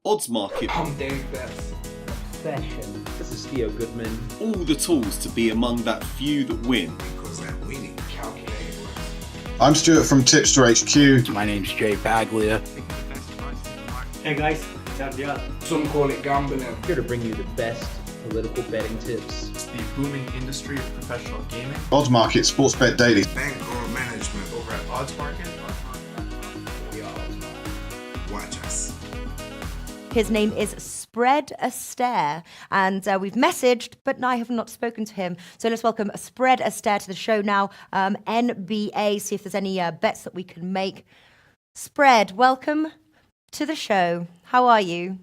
odds market. I'm Dave Best. Obsession. This is Theo Goodman. All the tools to be among that few that win. Because that winning calculated. I'm Stuart from Tipster HQ. My name's Jay Baglia. Hey guys, it's Diaz. Some call it gambling. Here to bring you the best political betting tips. It's the booming industry of professional gaming. Odds Market, Sports Bet Daily. Bankroll management. Over at Odds Market. We are Odds Market. Watch us. His name is Spread Astaire, and we've messaged, but I have not spoken to him. So let's welcome Spread Astaire to the show now. NBA, see if there's any bets that we can make. Spread, welcome to the show. How are you?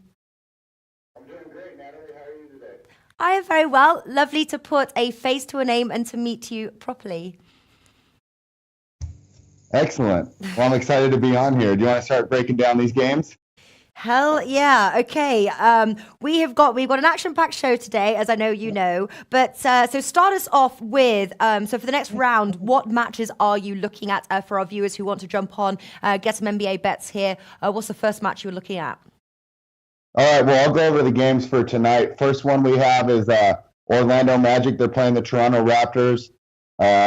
I'm doing great, Natalie. How are you today? I am very well. Lovely to put a face to a name and to meet you properly. Excellent. Well, I'm excited to be on here. Do you want to start breaking down these games? Hell yeah. Okay. We've got an action-packed show today, as I know you know. But so start us off with, so for the next round, what matches are you looking at for our viewers who want to jump on, get some NBA bets here? What's the first match you're looking at? All right, well, I'll go over the games for tonight. First one we have is Orlando Magic. They're playing the Toronto Raptors.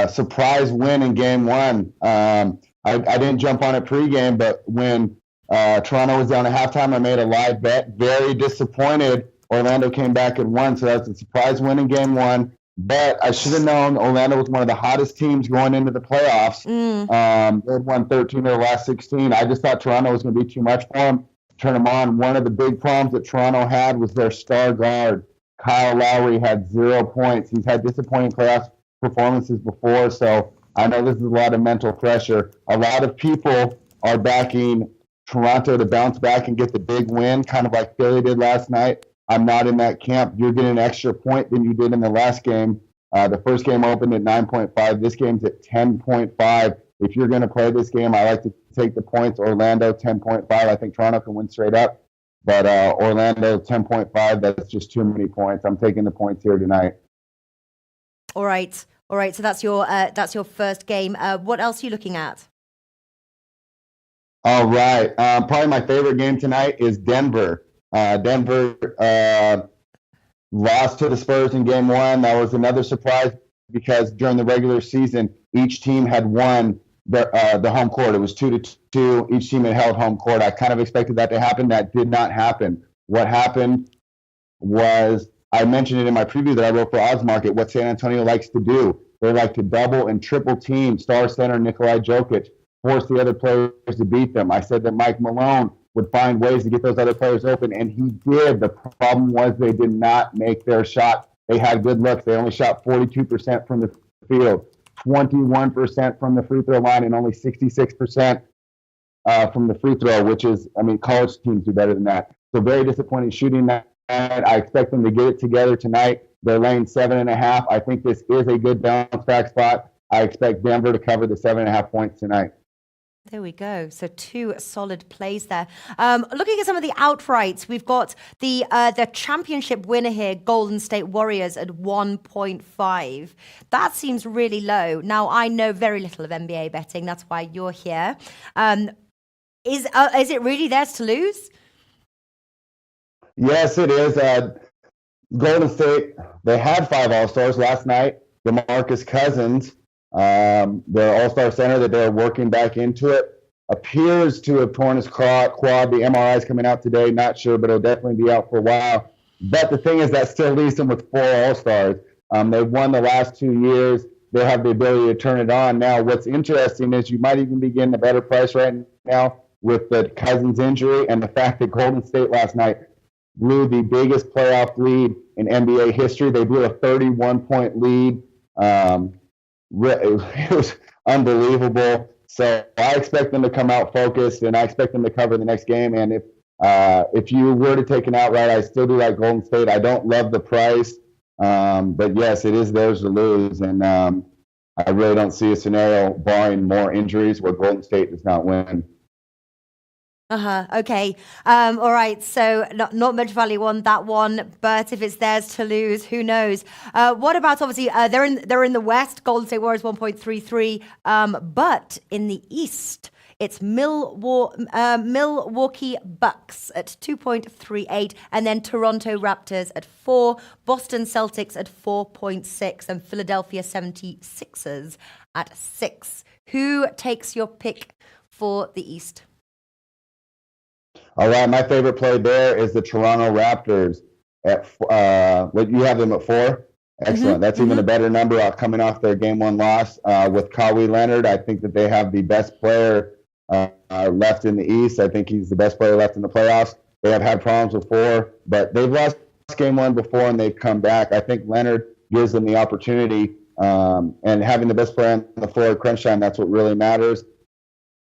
Surprise win in game one. I didn't jump on it pregame, but when Toronto was down at halftime, I made a live bet. Very disappointed. Orlando came back and won, so that's a surprise win in game one. But I should have known Orlando was one of the hottest teams going into the playoffs. They had won 13 of their last 16. I just thought Toronto was going to be too much for them. Turn them on. One of the big problems that Toronto had was their star guard. Kyle Lowry had 0 points. He's had disappointing playoff performances before, so I know this is a lot of mental pressure. A lot of people are backing Toronto to bounce back and get the big win, kind of like Philly did last night. I'm not in that camp. You're getting an extra point than you did in the last game. The first game opened at 9.5. This game's at 10.5. If you're going to play this game, I like to take the points. Orlando, 10.5. I think Toronto can win straight up. But Orlando, 10.5, that's just too many points. I'm taking the points here tonight. All right. So that's your first game. What else are you looking at? All right. Probably my favorite game tonight is Denver. Denver lost to the Spurs in game one. That was another surprise because during the regular season, each team had won the home court. It was 2-2. Each team had held home court. I kind of expected that to happen. That did not happen. What happened was, I mentioned it in my preview that I wrote for Odds Market, what San Antonio likes to do. They like to double and triple team star center Nikolai Jokic, force the other players to beat them. I said that Mike Malone would find ways to get those other players open, and he did. The problem was they did not make their shot. They had good looks. They only shot 42% from the field, 21% from the free throw line, and only 66% from the free throw, which is, college teams do better than that. So very disappointing shooting that. I expect them to get it together tonight. They're laying 7.5. I think this is a good bounce back spot. I expect Denver to cover the 7.5 points tonight. There we go. So two solid plays there. Looking at some of the outrights, we've got the championship winner here, Golden State Warriors at 1.5. That seems really low. Now, I know very little of NBA betting. That's why you're here. Is it really theirs to lose? Yes, it is. Golden State, they had 5 All-Stars last night. DeMarcus Cousins, their all-star center that they're working back into it, appears to have torn his quad. The MRI is coming out today. Not sure, but it'll definitely be out for a while. But the thing is, that still leaves them with 4 all-stars. They've won the last 2 years. They have the ability to turn it on. Now, what's interesting is you might even be getting a better price right now with the Cousins injury and the fact that Golden State last night blew the biggest playoff lead in NBA history. They blew a 31-point lead. It was unbelievable. So I expect them to come out focused, and I expect them to cover the next game. And if you were to take an outright, I still do like Golden State. I don't love the price, but yes, it is theirs to lose. And I really don't see a scenario, barring more injuries, where Golden State does not win. Okay. All right. So not much value on that one, but if it's theirs to lose, who knows? What about, obviously, they're in the West, Golden State Warriors 1.33, but in the East, It's Milwaukee Bucks at 2.38, and then Toronto Raptors at 4, Boston Celtics at 4.6, and Philadelphia 76ers at 6. Who takes your pick for the East? All right, my favorite play there is the Toronto Raptors at what you have them at 4. Excellent. That's even a better number coming off their game 1 loss with Kawhi Leonard. I think that they have the best player left in the East. I think he's the best player left in the playoffs. They have had problems before, but they've lost game 1 before and they've come back. I think Leonard gives them the opportunity, and having the best player on the floor at crunch time, that's what really matters.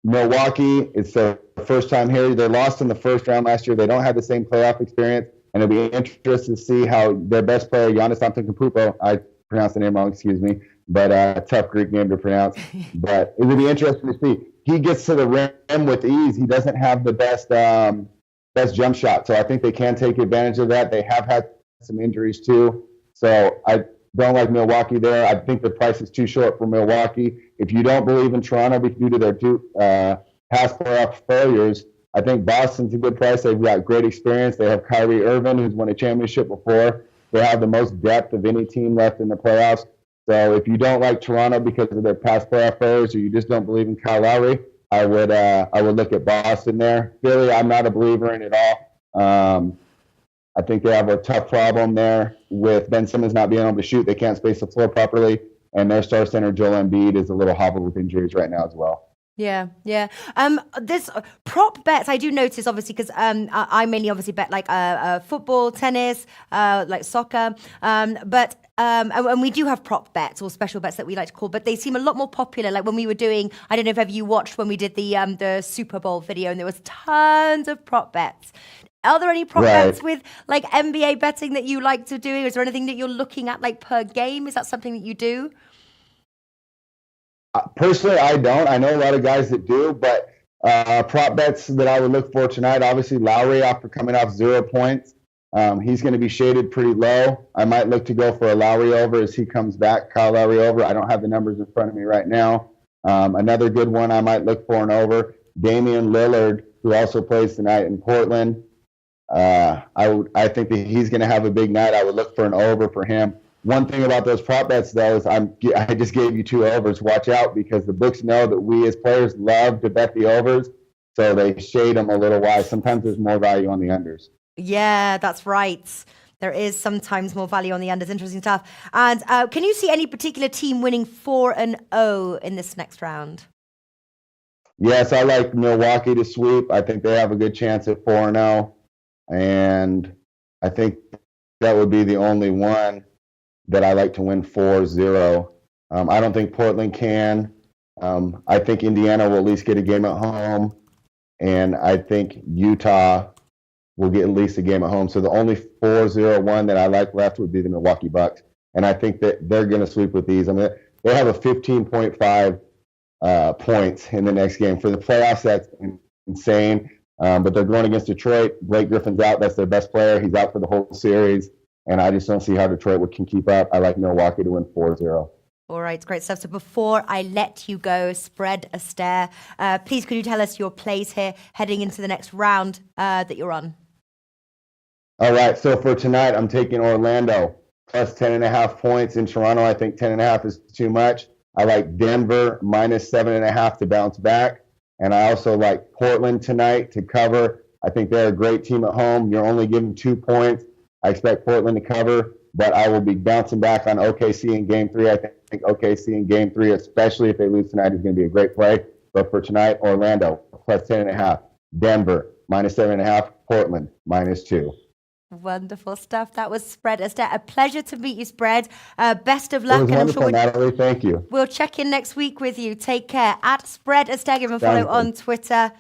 Milwaukee, it's their first time here. They lost in the first round last year. They don't have the same playoff experience, and it'll be interesting to see how their best player, Giannis Antetokounmpo, I pronounced the name wrong, excuse me, but tough Greek name to pronounce. But it will be interesting to see. He gets to the rim with ease. He doesn't have the best jump shot, so I think they can take advantage of that. They have had some injuries too, so I don't like Milwaukee there. I think the price is too short for Milwaukee. If you don't believe in Toronto due to their past playoff failures, I think Boston's a good price. They've got great experience. They have Kyrie Irving, who's won a championship before. They have the most depth of any team left in the playoffs. So if you don't like Toronto because of their past playoff failures, or you just don't believe in Kyle Lowry, I would look at Boston there. Philly, I'm not a believer in at all. I think they have a tough problem there with Ben Simmons not being able to shoot. They can't space the floor properly, and their star center Joel Embiid is a little hobbled with injuries right now as well. Yeah. This prop bets I do notice, obviously, because I mainly obviously bet like football, tennis, like soccer, but and we do have prop bets or special bets that we like to call, but they seem a lot more popular. Like when we were doing, I don't know if ever you watched when we did the Super Bowl video, and there was tons of prop bets. Are there any prop bets with like NBA betting that you like to do? Is there anything that you're looking at like per game? Is that something that you do? Personally, I don't. I know a lot of guys that do, but prop bets that I would look for tonight, obviously Lowry after coming off 0 points. He's going to be shaded pretty low. I might look to go for a Lowry over as he comes back, Kyle Lowry over. I don't have the numbers in front of me right now. Another good one I might look for an over, Damian Lillard, who also plays tonight in Portland. I think that he's going to have a big night. I would look for an over for him. One thing about those prop bets, though, is I just gave you 2 overs. Watch out, because the books know that we as players love to bet the overs, so they shade them a little wide. Sometimes there's more value on the unders. Yeah, that's right. There is sometimes more value on the unders. Interesting stuff. And can you see any particular team winning 4-0 in this next round? Yes, I like Milwaukee to sweep. I think they have a good chance at 4-0. And I think that would be the only one that I like to win 4-0. I don't think Portland can. I think Indiana will at least get a game at home. And I think Utah will get at least a game at home. So the only 4-0 that I like left would be the Milwaukee Bucks. And I think that they're going to sweep with these. I mean, they have a 15.5 points in the next game. For the playoffs, that's insane. But they're going against Detroit. Blake Griffin's out. That's their best player. He's out for the whole series. And I just don't see how Detroit can keep up. I like Milwaukee to win 4-0. All right, great stuff. So before I let you go, Spread a Stare, please could you tell us your plays here heading into the next round that you're on? All right, so for tonight, I'm taking Orlando plus 10.5 points. In Toronto, I think 10.5 is too much. I like Denver minus 7.5 to bounce back. And I also like Portland tonight to cover. I think they're a great team at home. You're only giving 2 points. I expect Portland to cover, but I will be bouncing back on OKC in Game 3. I think OKC in Game 3, especially if they lose tonight, is going to be a great play. But for tonight, Orlando plus 10.5, Denver minus 7.5, Portland minus 2. Wonderful stuff. That was Spread a Stare. A pleasure to meet you, Spread. Best of luck. It was wonderful, Natalie. Thank you. We'll check in next week with you. Take care. At Spread a Stare. Give him a follow on Twitter.